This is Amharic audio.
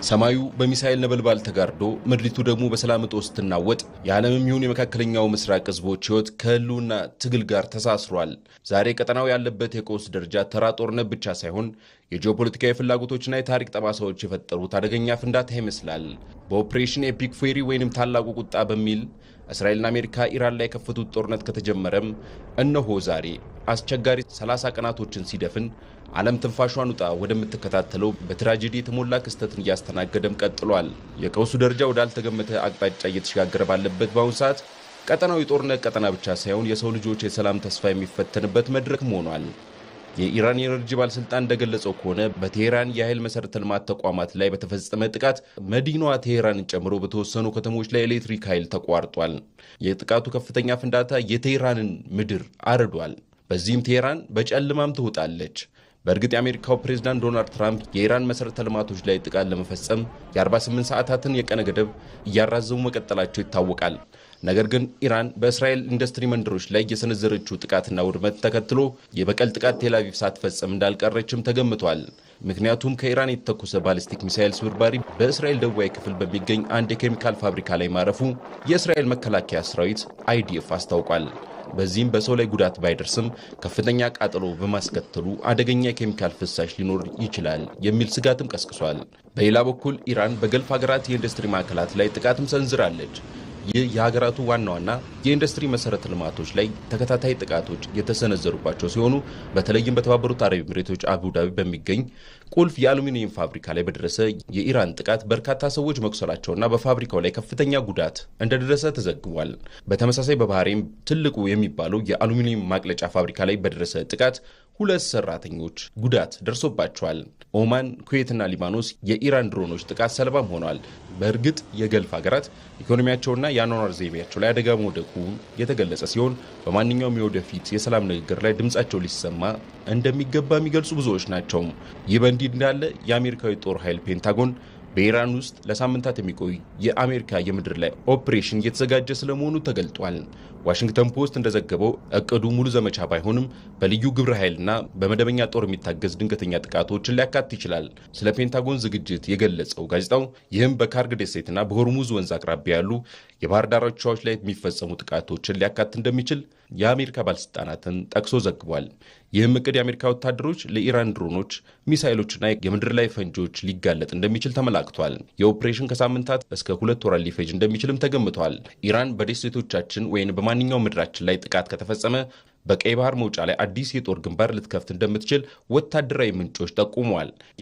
ሰማዩ በሚሳኤል ነበልባል ተጋርዶ ምድሪቱ ደግሞ በሰላም እጦት ስትናወጥ የዓለምም ይሁን የመካከለኛው ምስራቅ ህዝቦች ህይወት ከህልውና ትግል ጋር ተሳስሯል። ዛሬ ቀጠናው ያለበት የቀውስ ደረጃ ተራ ጦርነት ብቻ ሳይሆን የጂኦፖለቲካዊ ፍላጎቶችና የታሪክ ጠባሳዎች የፈጠሩት አደገኛ ፍንዳታ ይመስላል። በኦፕሬሽን ኤፒክ ፉሪ ወይንም ታላቁ ቁጣ በሚል እስራኤልና አሜሪካ ኢራን ላይ የከፈቱት ጦርነት ከተጀመረም እነሆ ዛሬ አስቸጋሪ 30 ቀናቶችን ሲደፍን ዓለም ትንፋሿን ውጣ ወደምትከታተለው በትራጀዲ የተሞላ ክስተትን እያስተናገደም ቀጥሏል። የቀውሱ ደረጃ ወዳልተገመተ አቅጣጫ እየተሸጋገረ ባለበት በአሁኑ ሰዓት ቀጠናው የጦርነት ቀጠና ብቻ ሳይሆን የሰው ልጆች የሰላም ተስፋ የሚፈተንበት መድረክም ሆኗል። የኢራን የኤነርጂ ባለስልጣን እንደገለጸው ከሆነ በቴህራን የኃይል መሰረተ ልማት ተቋማት ላይ በተፈጸመ ጥቃት መዲናዋ ቴህራንን ጨምሮ በተወሰኑ ከተሞች ላይ ኤሌክትሪክ ኃይል ተቋርጧል። የጥቃቱ ከፍተኛ ፍንዳታ የቴህራንን ምድር አርዷል። በዚህም ቴህራን በጨለማም ትውጣለች። በእርግጥ የአሜሪካው ፕሬዝዳንት ዶናልድ ትራምፕ የኢራን መሰረተ ልማቶች ላይ ጥቃት ለመፈጸም የ48 ሰዓታትን የቀነ ገደብ እያራዘሙ መቀጠላቸው ይታወቃል። ነገር ግን ኢራን በእስራኤል ኢንዱስትሪ መንደሮች ላይ የሰነዘረችው ጥቃትና ውድመት ተከትሎ የበቀል ጥቃት ቴልአቪቭ ሳትፈጸም እንዳልቀረችም ተገምቷል። ምክንያቱም ከኢራን የተተኮሰ ባሊስቲክ ሚሳኤል ስብርባሪ በእስራኤል ደቡባዊ ክፍል በሚገኝ አንድ የኬሚካል ፋብሪካ ላይ ማረፉ የእስራኤል መከላከያ ሰራዊት አይዲኤፍ አስታውቋል። በዚህም በሰው ላይ ጉዳት ባይደርስም ከፍተኛ ቃጠሎ በማስከተሉ አደገኛ የኬሚካል ፍሳሽ ሊኖር ይችላል የሚል ስጋትም ቀስቅሷል። በሌላ በኩል ኢራን በገልፍ ሀገራት የኢንዱስትሪ ማዕከላት ላይ ጥቃትም ሰንዝራለች። ይህ የሀገራቱ ዋና ዋና የኢንዱስትሪ መሰረተ ልማቶች ላይ ተከታታይ ጥቃቶች የተሰነዘሩባቸው ሲሆኑ በተለይም በተባበሩት አረብ ኤሚሬቶች አቡዳቢ በሚገኝ ቁልፍ የአሉሚኒየም ፋብሪካ ላይ በደረሰ የኢራን ጥቃት በርካታ ሰዎች መቁሰላቸውና በፋብሪካው ላይ ከፍተኛ ጉዳት እንደደረሰ ተዘግቧል። በተመሳሳይ በባህሬን ትልቁ የሚባለው የአሉሚኒየም ማቅለጫ ፋብሪካ ላይ በደረሰ ጥቃት 2 ሰራተኞች ጉዳት ደርሶባቸዋል። ኦማን፣ ኩዌትና ሊባኖስ የኢራን ድሮኖች ጥቃት ሰለባም ሆነዋል። በእርግጥ የገልፍ ሀገራት ኢኮኖሚያቸውና የአኗኗር ዘይቤያቸው ላይ አደጋ መውደቁ የተገለጸ ሲሆን በማንኛውም የወደፊት የሰላም ንግግር ላይ ድምጻቸው ሊሰማ እንደሚገባ የሚገልጹ ብዙዎች ናቸው። ይህ በእንዲህ እንዳለ የአሜሪካዊ ጦር ኃይል ፔንታጎን በኢራን ውስጥ ለሳምንታት የሚቆይ የአሜሪካ የምድር ላይ ኦፕሬሽን እየተዘጋጀ ስለመሆኑ ተገልጧል። ዋሽንግተን ፖስት እንደዘገበው እቅዱ ሙሉ ዘመቻ ባይሆንም በልዩ ግብረ ኃይልና በመደበኛ ጦር የሚታገዝ ድንገተኛ ጥቃቶችን ሊያካትት ይችላል። ስለ ፔንታጎን ዝግጅት የገለጸው ጋዜጣው ይህም በካርግ ደሴትና በሆርሙዝ ወንዝ አቅራቢያ ያሉ የባህር ዳርቻዎች ላይ የሚፈጸሙ ጥቃቶችን ሊያካትት እንደሚችል የአሜሪካ ባለስልጣናትን ጠቅሶ ዘግቧል። ይህም እቅድ የአሜሪካ ወታደሮች ለኢራን ድሮኖች፣ ሚሳኤሎችና የምድር ላይ ፈንጂዎች ሊጋለጥ እንደሚችል ተመላክቷል። የኦፕሬሽን ከሳምንታት እስከ 2 ወራት ሊፈጅ እንደሚችልም ተገምቷል። ኢራን በደሴቶቻችን ወይም በማንኛውም ምድራችን ላይ ጥቃት ከተፈጸመ በቀይ ባህር መውጫ ላይ አዲስ የጦር ግንባር ልትከፍት እንደምትችል ወታደራዊ ምንጮች ጠቁመዋል።